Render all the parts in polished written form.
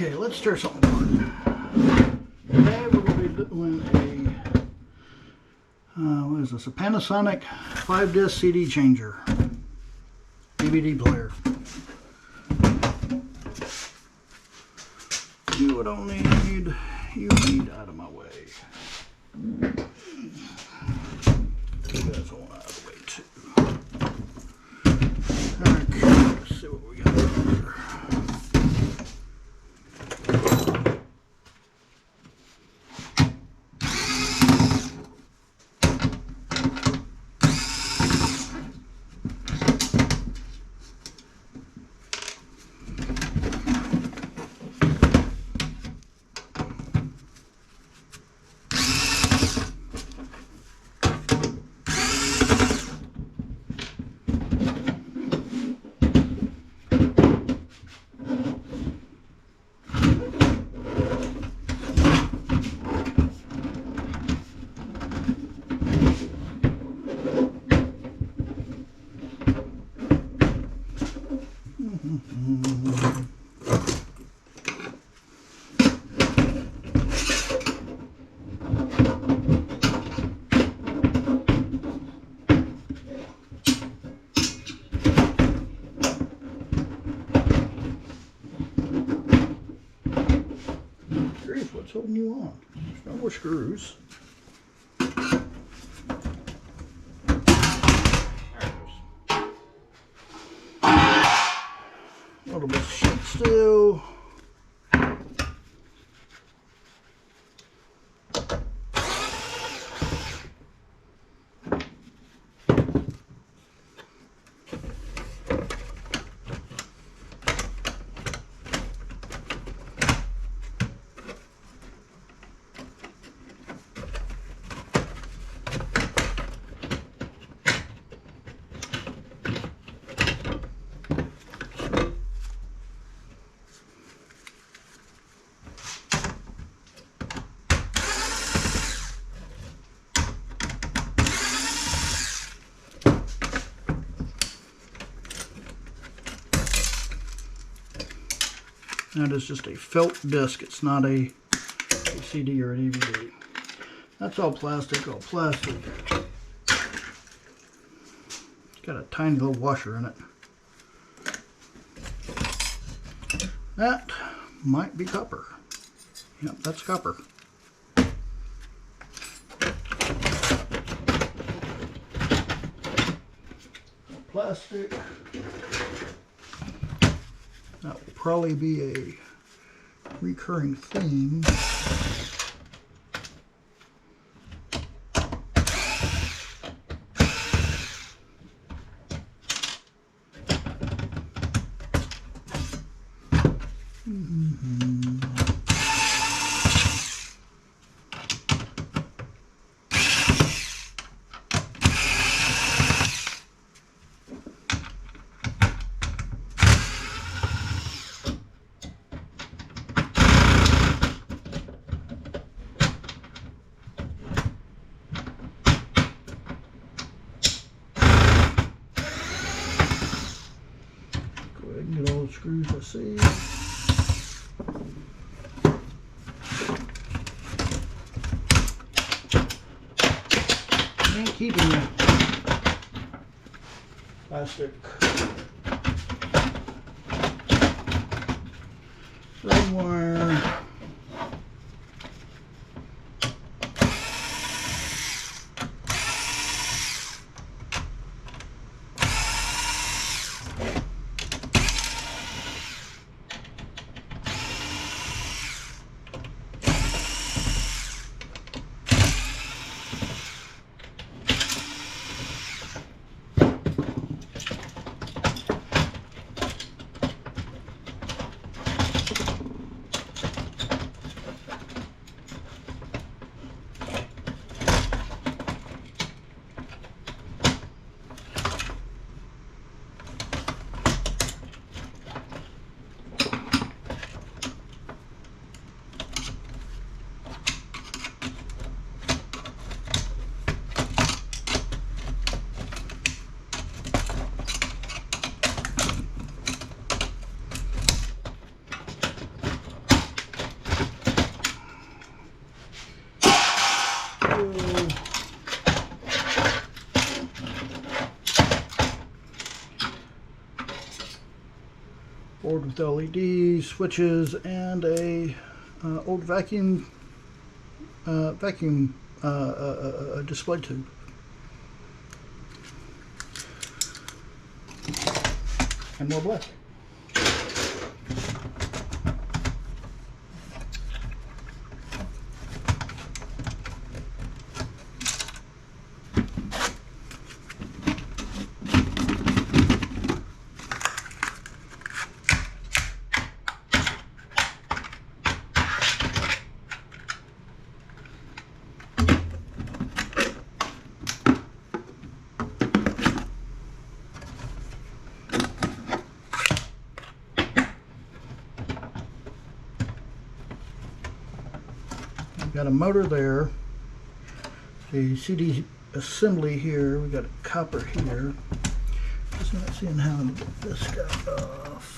Okay, let's stir something on. Today we're going to be doing what is this? A Panasonic 5-disc CD changer, DVD player. You don't need, you need out of my way. You guys want out of the way too. Okay, let's see what we got here. What's holding you on? There's no more screws. There it goes. A little bit of sheet steel. That is just a felt disc. It's not a CD or a DVD. That's all plastic, all plastic. It's got a tiny little washer in it. That might be copper. Yep, that's copper. Plastic. That will probably be a recurring theme. Get all the screws I see. And keeping the plastic somewhere. board with LEDs, switches, and a old vacuum display tube. And more black. Got a motor there, a CD assembly here, we got a copper here. Just not seeing how to get this guy off.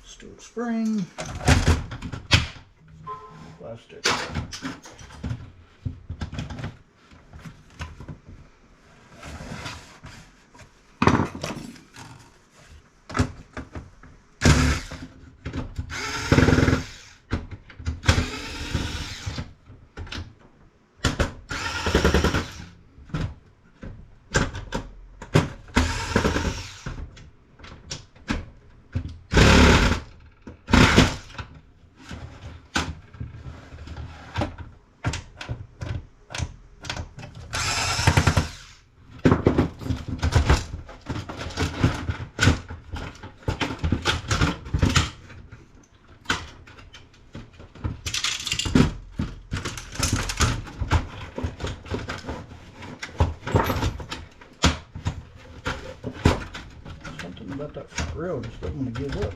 Steel spring, plastic. About that front rail just doesn't want to give up.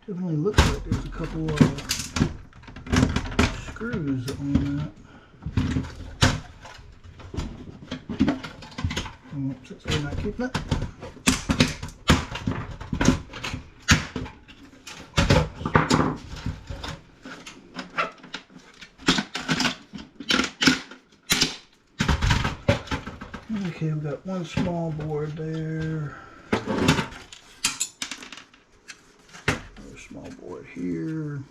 Definitely looks like there's a couple screws on that. Since we're not keeping it. Okay, we've got one small board there. Another small board here.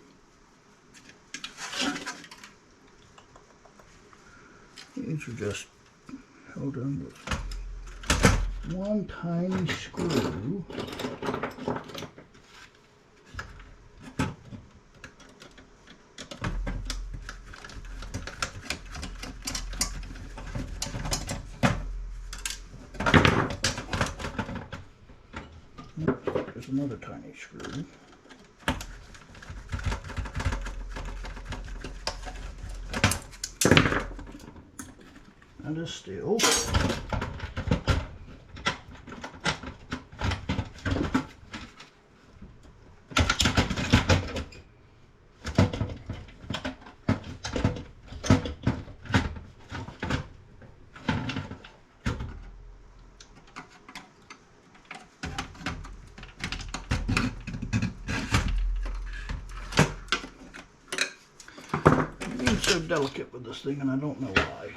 These are just held on with one tiny screw. There's another tiny screw. That is steel. I'm being so delicate with this thing, and I don't know why.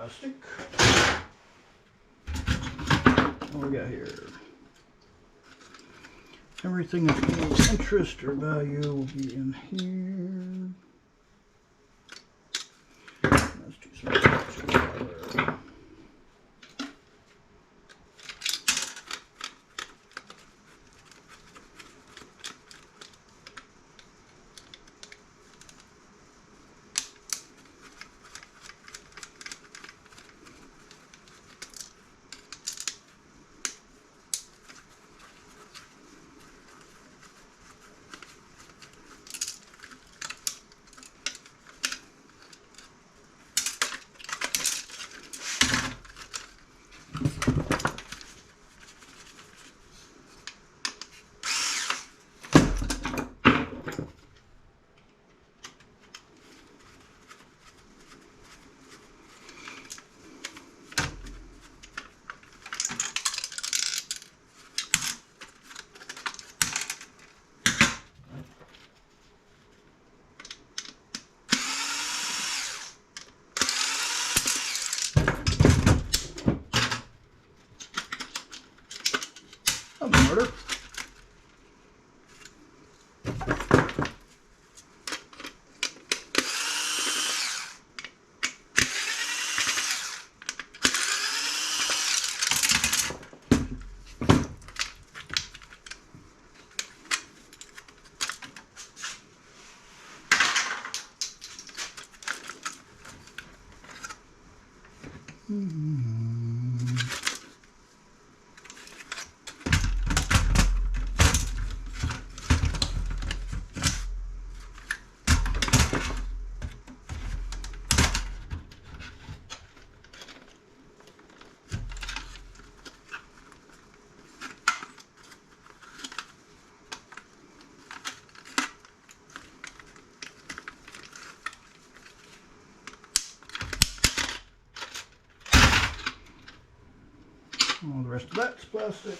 plastic. What we got here? Everything of any interest or value will be in here. Let's do some color. Order. All the rest of that's plastic.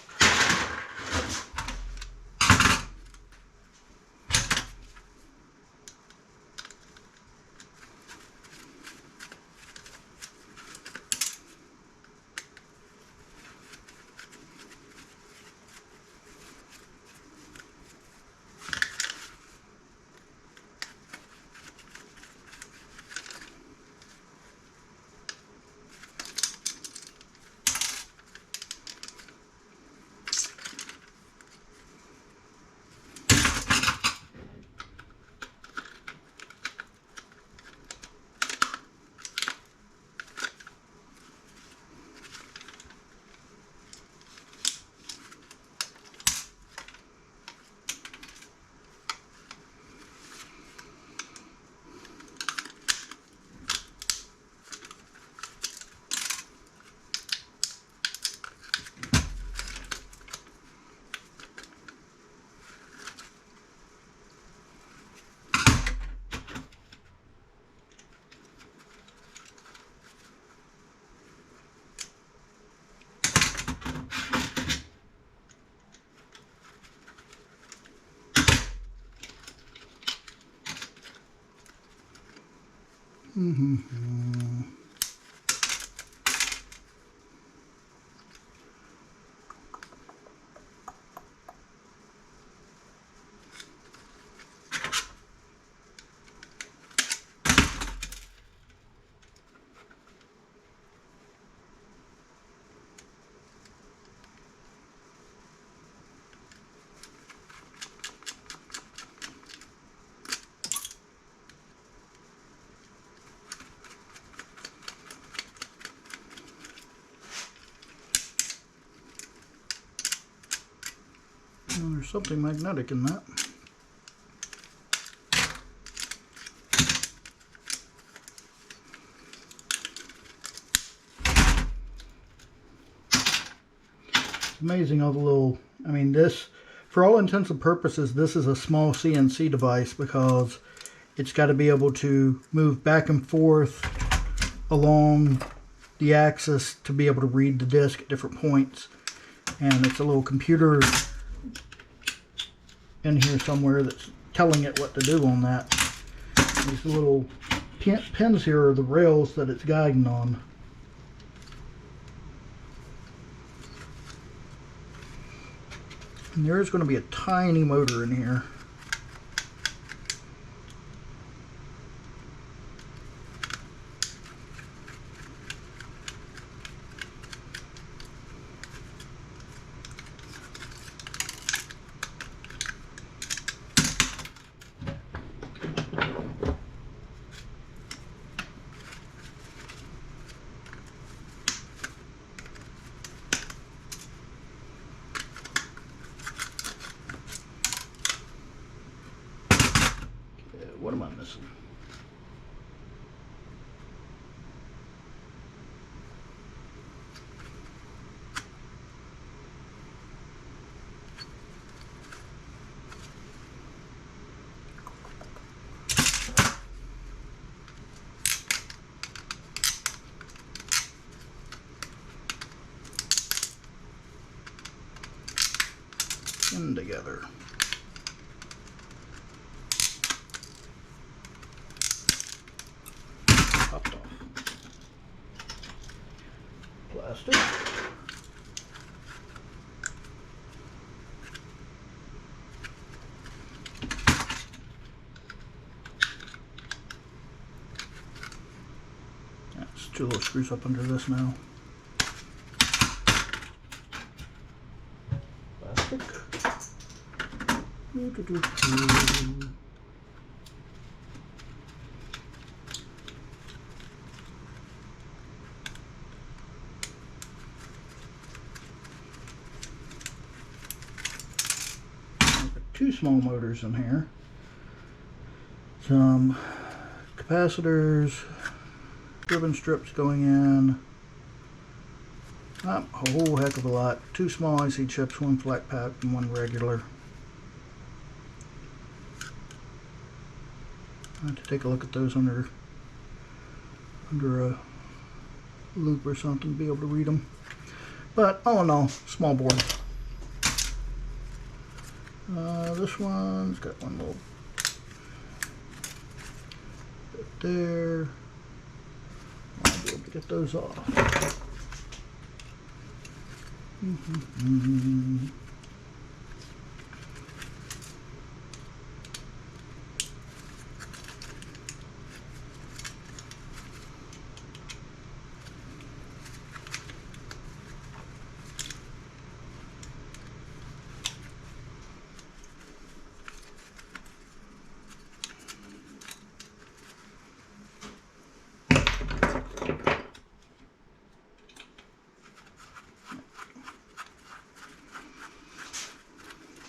Well, there's something magnetic in that. Amazing all the little, I mean this, for all intents and purposes, this is a small CNC device because it's got to be able to move back and forth along the axis to be able to read the disc at different points. And it's a little computer in here somewhere that's telling it what to do on that. These little pins here are the rails that it's guiding on. And there is going to be a tiny motor in here. What am I missing? And together. Popped off. Plastic. That's 2 little screws up under this now. Plastic. Two small motors in here, some capacitors, ribbon strips going in, not a whole heck of a lot, 2 small IC chips, 1 flat pack and 1 regular. I have to take a look at those under a loop or something to be able to read them, but all in all, small board. This one's got 1 little bit there. I'll be able to get those off.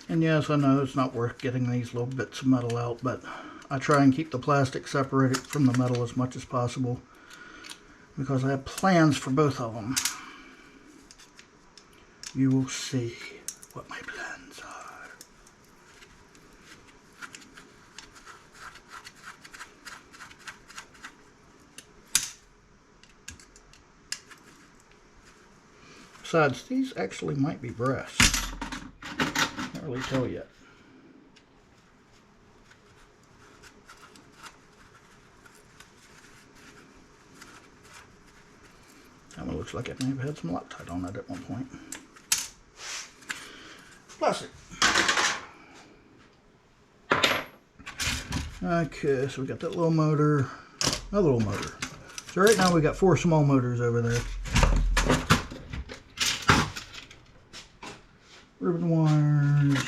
And yes, I know it's not worth getting these little bits of metal out, but I try and keep the plastic separated from the metal as much as possible because I have plans for both of them. You will see what my plans are. Besides, these actually might be brass. Can't really tell yet. That one looks like it may have had some Loctite on it at one point. Plastic. Okay, so we got that little motor, another little motor. So right now we got 4 small motors over there. Ribbon wires.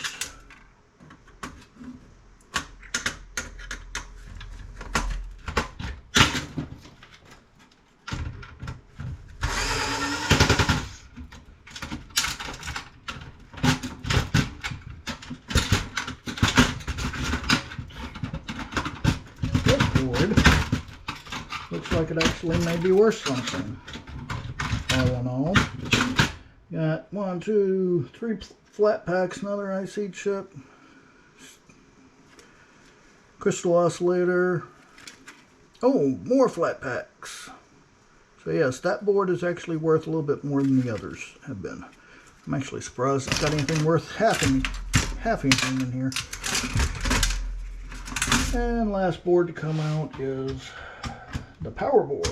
This board looks like it actually may be worth something. All in all, got 1, 2, 3 flat packs, another IC chip, crystal oscillator. Oh, more flat packs. So yes, that board is actually worth a little bit more than the others have been. I'm actually surprised it's got anything worth half anything in here. And last board to come out is the power board.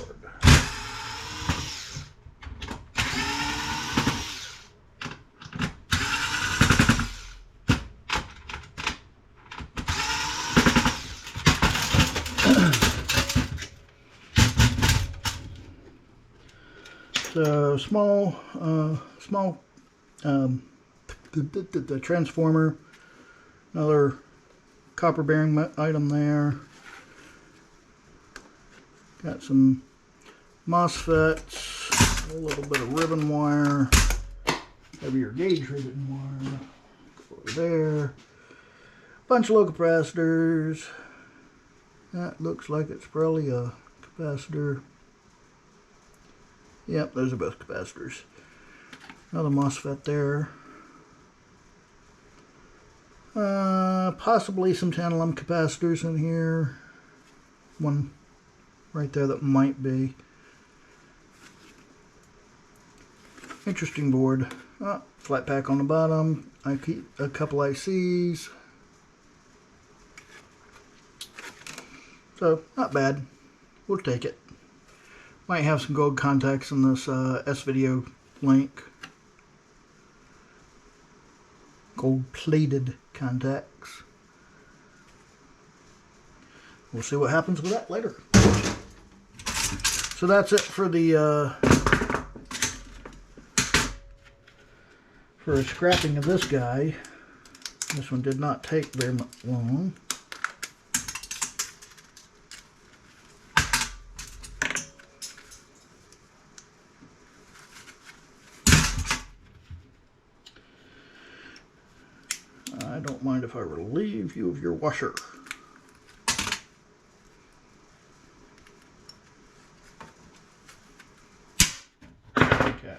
So small the transformer, another copper bearing item there. Got some MOSFETs, a little bit of ribbon wire, heavier gauge ribbon wire, over there. Bunch of low capacitors. That looks like it's probably a capacitor. Yep, those are both capacitors. Another MOSFET there. Possibly some tantalum capacitors in here. One right there that might be. Interesting board. Flat pack on the bottom. I keep a couple ICs. So, not bad. We'll take it. Might have some gold contacts in this S-Video link. Gold-plated contacts. We'll see what happens with that later. So that's it for the for a scrapping of this guy. This one did not take very much long. I don't mind if I relieve you of your washer. Okay.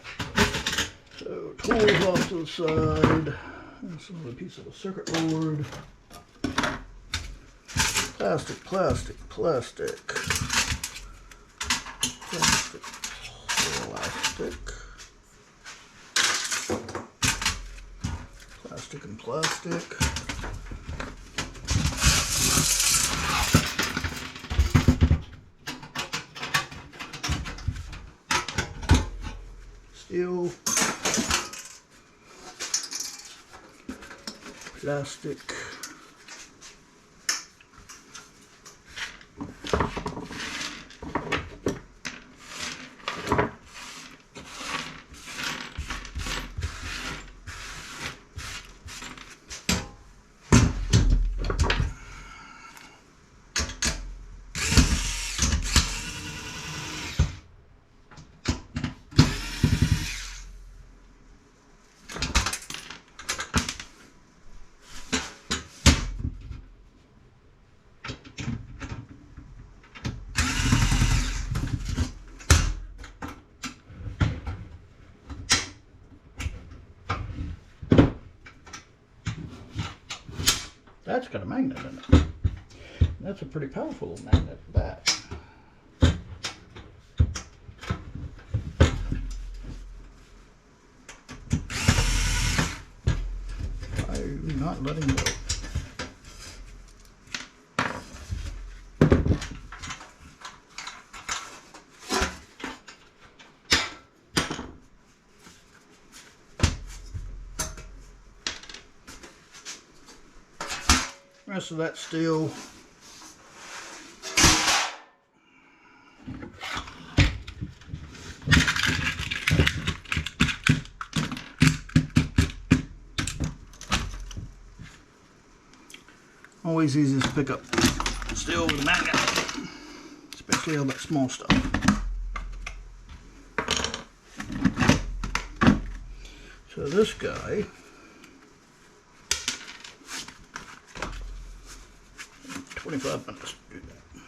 So tools off to the side. That's another piece of a circuit board. Plastic, plastic, plastic. Plastic, plastic. Plastic and plastic. Steel. Plastic. That's got a magnet in it. That's a pretty powerful magnet for that. I'm not letting go. Rest of that steel. Always easy to pick up steel with a magnet, especially all that small stuff. So this guy, 25 minutes to do that.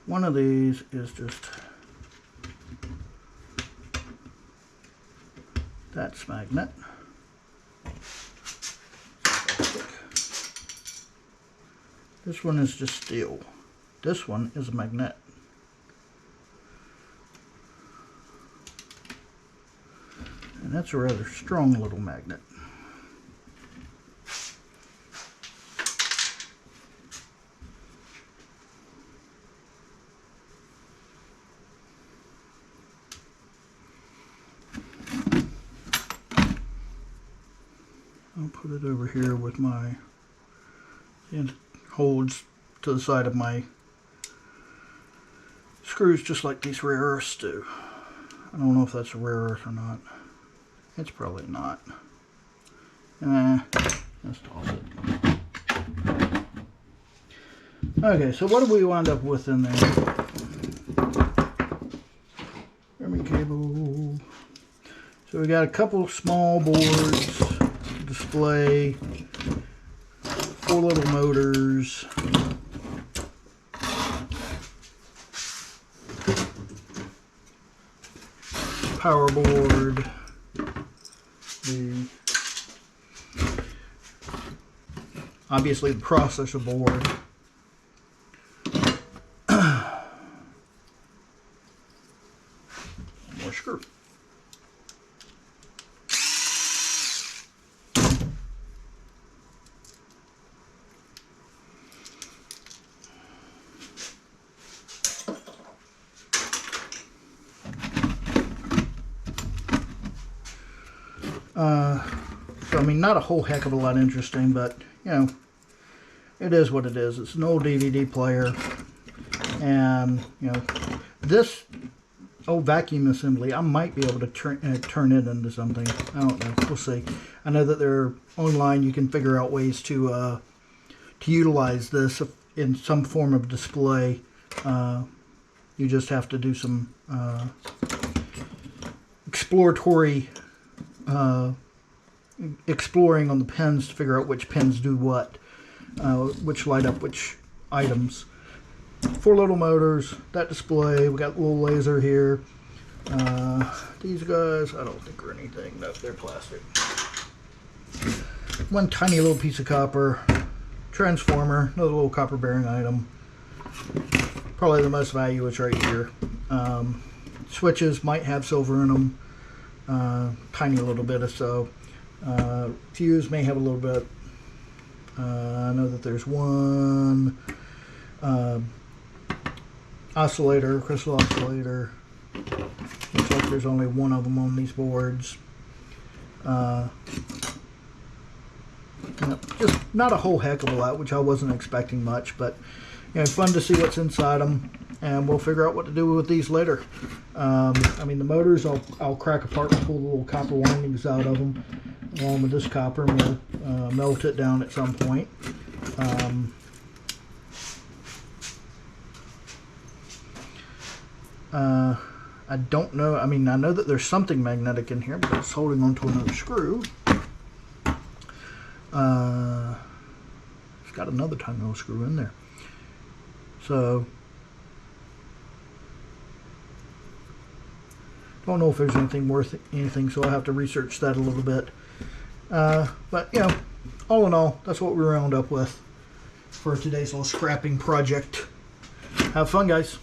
One of these is just, that's magnet. This one is just steel. This one is a magnet. And that's a rather strong little magnet. I'll put it over here with my, it holds to the side of my screws just like these rare earths do. I don't know if that's rare earth or not. It's probably not. Let's toss it. Okay, so what do we wind up with in there? Scrapping cable. So we got a couple small boards, display, 4 little motors, power board, obviously the processor board, more screw. So I mean, not a whole heck of a lot interesting, but you know, it is what it is. It's an old DVD player, and you know, this old vacuum assembly, I might be able to turn it into something. I don't know. We'll see. I know that they're online. You can figure out ways to utilize this in some form of display. You just have to do some exploratory exploring on the pins to figure out which pins do what, which light up which items. 4 little motors, that display, we got a little laser here. These guys, I don't think are anything. No, they're plastic. 1 tiny little piece of copper. Transformer, another little copper bearing item. Probably the most value is right here. Switches might have silver in them. Tiny little bit or so. Fuse may have a little bit. I know that there's 1 oscillator, crystal oscillator. Looks like there's only 1 of them on these boards. Just not a whole heck of a lot, which I wasn't expecting much, but you know, fun to see what's inside them, and we'll figure out what to do with these later. I mean, the motors I'll crack apart and pull the little copper windings out of them, along with this copper, and we'll melt it down at some point. I don't know. I mean, I know that there's something magnetic in here, but it's holding onto another screw. It's got another tiny little screw in there. So, don't know if there's anything worth anything, so I'll have to research that a little bit. But, you know, all in all, that's what we round up with for today's little scrapping project. Have fun, guys.